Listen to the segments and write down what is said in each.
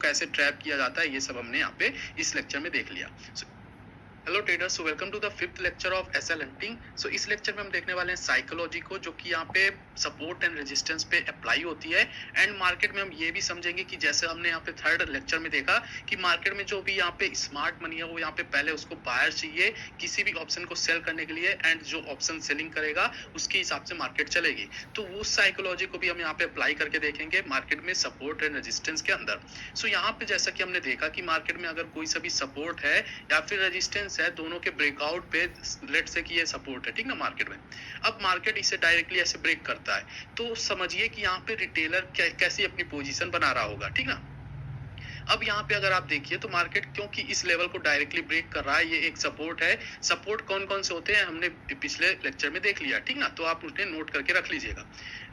कैसे ट्रैप किया जाता है, ये सब हमने यहाँ पे इस लेक्चर में देख लिया। Hello traders, so welcome to the fifth lecture of SL hunting. सो इस लेक्चर में हम देखने वाले हैं साइकोलॉजी को, जो कि यहाँ पे सपोर्ट एंड रेजिस्टेंस पे अप्लाई होती है। एंड मार्केट में हम ये भी समझेंगे कि जैसे हमने यहाँ पे थर्ड लेक्चर में देखा कि मार्केट में जो भी यहाँ पे स्मार्ट मनी है वो यहाँ पे पहले उसको बायर चाहिए किसी भी ऑप्शन को सेल करने के लिए, एंड जो ऑप्शन सेलिंग करेगा उसके हिसाब से मार्केट चलेगी। तो उस साइकोलॉजी को भी हम यहाँ पे अप्लाई करके देखेंगे मार्केट में सपोर्ट एंड रेजिस्टेंस के अंदर। सो यहाँ पे जैसा कि हमने देखा कि मार्केट में अगर कोई सा भी सपोर्ट है या फिर रेजिस्टेंस है, दोनों के ब्रेकआउट पे लेट से कि ये सपोर्ट है, ठीक ना, मार्केट में। अब मार्केट इसे डायरेक्टली ऐसे ब्रेक करता है, तो समझिए कि यहाँ पे रिटेलर कैसी अपनी पोजीशन बना रहा होगा, ठीक ना। अब यहाँ पे अगर आप देखिए तो मार्केट क्योंकि इस लेवल को डायरेक्टली ब्रेक कर रहा है, ये एक सपोर्ट है। सपोर्ट कौन कौन से होते हैं हमने पिछले लेक्चर में देख लिया, ठीक ना, तो आप उन्हें नोट करके रख लीजिएगा।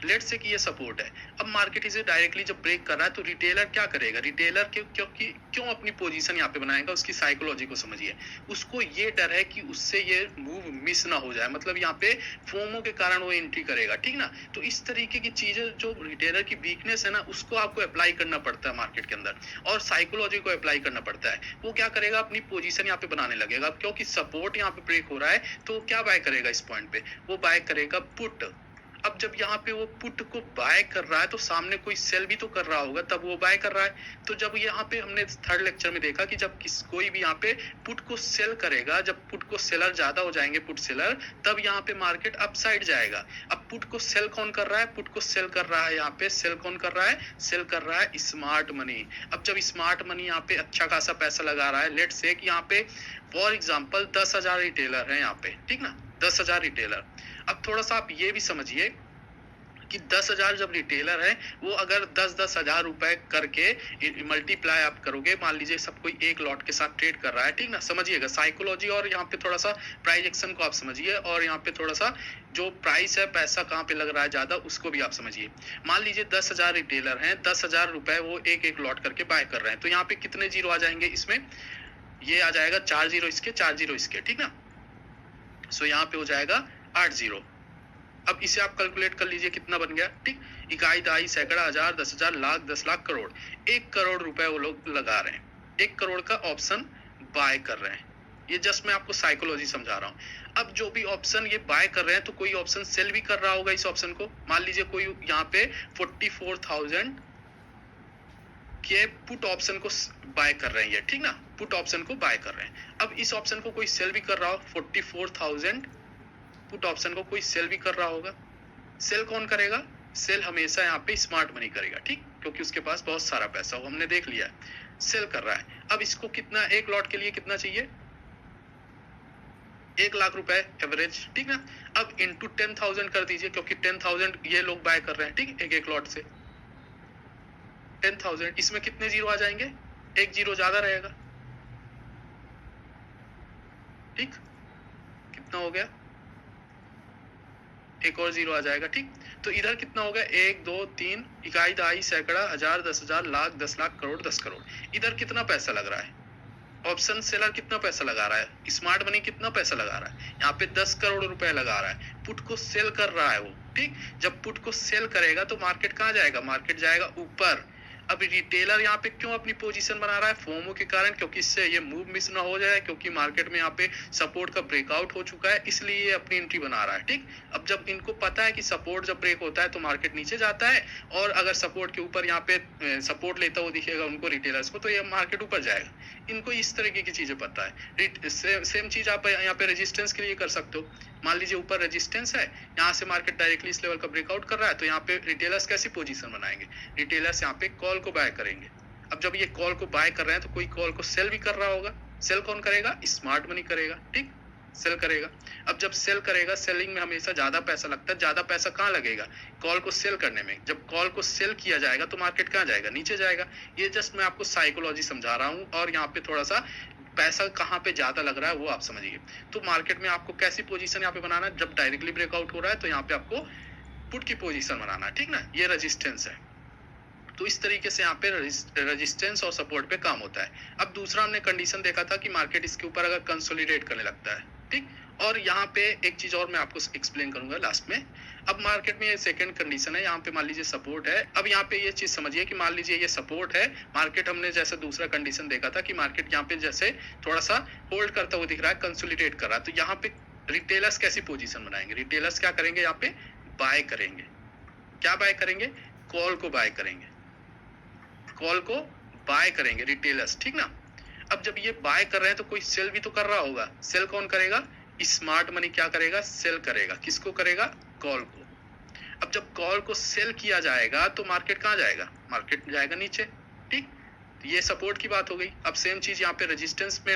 लेट से कि ये सपोर्ट है। अब मार्केट इसे डायरेक्टली जब ब्रेक कर रहा है तो रिटेलर क्या करेगा, रिटेलर क्यों अपनी पोजीशन यहाँ पे बनाएगा, उसकी साइकोलॉजी को समझिए। उसको ये डर है कि उससे ये मूव मिस ना हो जाए, मतलब यहाँ पे फोमो के कारण वो एंट्री करेगा, ठीक ना। तो इस तरीके की चीजें जो रिटेलर की वीकनेस है ना, उसको आपको अप्लाई करना पड़ता है मार्केट के अंदर, और साइकोलॉजी को अप्लाई करना पड़ता है। वो क्या करेगा, अपनी पोजीशन यहाँ पे बनाने लगेगा। क्योंकि सपोर्ट यहाँ पे ब्रेक हो रहा है तो क्या बाय करेगा इस पॉइंट पे, वो बाय करेगा पुट। अब जब यहाँ पे वो पुट को बाय कर रहा है तो सामने कोई सेल भी तो कर रहा होगा, तब वो बाय कर रहा है। तो जब यहाँ पे हमने थर्ड लेक्चर में देखा कि जब कोई भी यहाँ पे पुट को सेल करेगा, जब पुट को सेलर ज्यादा हो जाएंगे, पुट सेलर, तब यहाँ पे मार्केट अपसाइड जाएगा। अब पुट को सेल कौन कर रहा है, पुट को सेल कर रहा है यहाँ पे, सेल कौन कर रहा है, सेल कर रहा है स्मार्ट मनी। अब जब स्मार्ट मनी यहाँ पे अच्छा खासा पैसा लगा रहा है, लेट से कि यहाँ पे फॉर एग्जाम्पल 10,000 रिटेलर है यहाँ पे, ठीक ना, 10,000 रिटेलर। अब थोड़ा सा आप ये भी समझिए कि 10,000 जब रिटेलर है, वो अगर 10-10 हजार रुपए करके मल्टीप्लाई आप करोगे, मान लीजिए सब कोई एक लॉट के साथ ट्रेड कर रहा है, ठीक ना, समझिएगा साइकोलॉजी। और यहाँ पे थोड़ा सा प्राइस एक्शन को आप समझिए, और यहाँ पे थोड़ा सा जो प्राइस है, पैसा कहाँ पे लग रहा है ज्यादा, उसको भी आप समझिए। मान लीजिए 10,000 रिटेलर हैं, 10,000 रुपए वो एक एक लॉट करके बाय कर रहे हैं, तो यहाँ पे कितने जीरो आ जाएंगे इसमें, ये आ जाएगा 4 जीरो इसके, 4 जीरो इसके, ठीक ना। सो यहाँ पे हो जाएगा 8 जीरो। अब इसे आप कैलकुलेट कर लीजिए कितना बन गया, ठीक। इकाई, दहाई, सैकड़ा, हजार, 10,000, लाख, 10 लाख, करोड़। 1 करोड़ रुपए वो लोग लगा रहे हैं, 1 करोड़ का ऑप्शन बाय कर रहे हैं। ये जस्ट मैं आपको साइकोलॉजी समझा रहा हूँ। अब जो भी ऑप्शन ये बाय कर रहे हैं, तो कोई ऑप्शन सेल भी कर रहा होगा इस ऑप्शन को। मान लीजिए कोई यहाँ पे 44,000 के पुट ऑप्शन को बाय कर रहे हैं ये, ठीक ना, पुट ऑप्शन को बाय कर रहे हैं। अब इस ऑप्शन को कोई सेल भी कर रहा हो, 44,000 पुट ऑप्शन को कोई सेल भी कर रहा होगा। सेल कौन करेगा, सेल हमेशा यहाँ पे स्मार्ट मनी करेगा, ठीक, क्योंकि उसके पास बहुत सारा पैसा हो, हमने देख लिया है, सेल कर रहा है। अब इसको कितना, एक लॉट के लिए कितना चाहिए, 1 लाख रुपए एवरेज, ठीक ना। अब इंटू 10,000 कर दीजिए, क्योंकि 10,000 ये लोग बाय कर रहे हैं, ठीक, एक एक लॉट से 10,000, इसमें कितने जीरो आ जाएंगे, एक जीरो ज्यादा रहेगा, ठीक। कितना हो गया, एक और जीरो आ जाएगा, ठीक। तो इधर कितना होगा, 1 2 3, इकाई, दहाई, सैकड़ा, हजार, 10,000, लाख, 10 लाख, करोड़, 10 करोड़। इधर कितना पैसा लग रहा है, ऑप्शन सेलर कितना पैसा लगा रहा है, स्मार्ट मनी कितना पैसा लगा रहा है, यहाँ पे 10 करोड़ रुपए लगा रहा है, पुट को सेल कर रहा है वो, ठीक। जब पुट को सेल करेगा तो मार्केट कहाँ जाएगा, मार्केट जाएगा ऊपर। अब रिटेलर यहाँ पे क्यों अपनी पोजीशन बना रहा है, फोमो के कारण, क्योंकि इससे ये मूव मिस ना हो जाए, क्योंकि मार्केट में यहाँ पे सपोर्ट का ब्रेकआउट हो चुका है, इसलिए ये अपनी एंट्री बना रहा है, ठीक। अब जब इनको पता है कि सपोर्ट जब ब्रेक होता है तो मार्केट नीचे जाता है, और अगर सपोर्ट के ऊपर यहाँ पे सपोर्ट लेता हुआ दिखेगा उनको, रिटेलर्स को, तो ये मार्केट ऊपर जाएगा। इनको इस तरीके की चीजें पता है। सेम चीज आप यहाँ पे रेजिस्टेंस के लिए कर सकते हो। मान लीजिए ऊपर रेजिस्टेंस है, यहाँ से मार्केट डायरेक्टली इस लेवल का ब्रेकआउट कर रहा है, तो यहाँ पे रिटेलर्स कैसी पोजीशन बनाएंगे, रिटेलर्स यहाँ पे कॉल को बाय करेंगे। अब जब ये कॉल को बाय कर रहे हैं तो कोई कॉल को सेल भी कर रहा होगा, सेल कौन करेगा, स्मार्ट मनी करेगा, ठीक, सेल करेगा। अब जब सेल करेगा, सेलिंग में हमेशा ज्यादा पैसा लगता है, ज्यादा पैसा कहाँ लगेगा, कॉल को सेल करने में। जब कॉल को सेल किया जाएगा तो मार्केट कहाँ जाएगा, नीचे जाएगा। ये जस्ट मैं आपको साइकोलॉजी समझा रहा हूँ, और यहाँ पे थोड़ा सा पैसा कहाँ पे ज्यादा लग रहा है वो आप समझिए। तो मार्केट में आपको कैसी पोजीशन यहाँ पे बनाना है, जब डायरेक्टली ब्रेकआउट हो रहा है तो यहाँ पे आपको पुट की पोजीशन बनाना है, ठीक ना। ये रेजिस्टेंस है, तो इस तरीके से यहाँ पे रेजिस्टेंस और सपोर्ट पे काम होता है। अब दूसरा हमने कंडीशन देखा था कि मार्केट इसके ऊपर अगर कंसोलिडेट करने लगता है, ठीक, और यहाँ पे एक चीज और मैं आपको एक्सप्लेन करूंगा लास्ट में। अब मार्केट में ये सेकंड कंडीशन है, यहाँ पे मान लीजिए सपोर्ट है। अब यहाँ पे ये चीज समझिए कि मान लीजिए ये सपोर्ट है, मार्केट हमने जैसे दूसरा कंडीशन देखा था कि मार्केट यहाँ पे जैसे थोड़ा सा होल्ड करता हुआ दिख रहा है, कंसोलिडेट कर रहा है, तो यहाँ पे रिटेलर्स कैसी पोजीशन बनाएंगे? रिटेलर्स क्या करेंगे? यहाँ पे बाय करेंगे। क्या बाय करेंगे? कॉल को बाय करेंगे, कॉल को बाय करेंगे रिटेलर्स, ठीक ना। अब जब ये बाय कर रहे हैं तो कोई सेल भी तो कर रहा होगा। सेल कौन करेगा? स्मार्ट मनी क्या करेगा? सेल करेगा। किसको करेगा? कॉल को। अब जब कॉल को सेल किया जाएगा तो मार्केट कहाँ जाएगा? मार्केट जाएगा नीचे, ठीक। तो ये सपोर्ट की बात हो गई। अब सेम चीज यहाँ पे रेजिस्टेंस में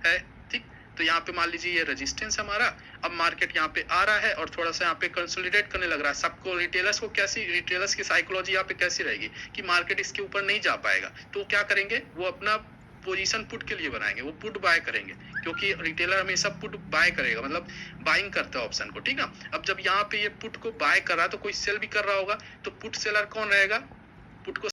है, ठीक। तो यहाँ पे मान लीजिए ये रेजिस्टेंस हमारा, अब मार्केट यहाँ पे आ रहा है और थोड़ा सा यहाँ पे कंसोलिडेट करने लग रहा है। सबको रिटेलर्स को कैसी, रिटेलर्स की साइकोलॉजी यहाँ पे कैसी रहेगी कि मार्केट इसके ऊपर नहीं जा पाएगा, तो क्या करेंगे? वो अपना पोजीशन पुट के लिए बनाएंगे, वो पुट बाय करेंगे, क्योंकि रिटेलर हमेशा पुट बाय करेगा, मतलब बाइंग करता है ऑप्शन को, ठीक है। अब जब यहाँ पे ये पुट को बाय कर रहा है तो कोई सेल भी कर रहा होगा, तो पुट सेलर कौन रहेगा? पुट को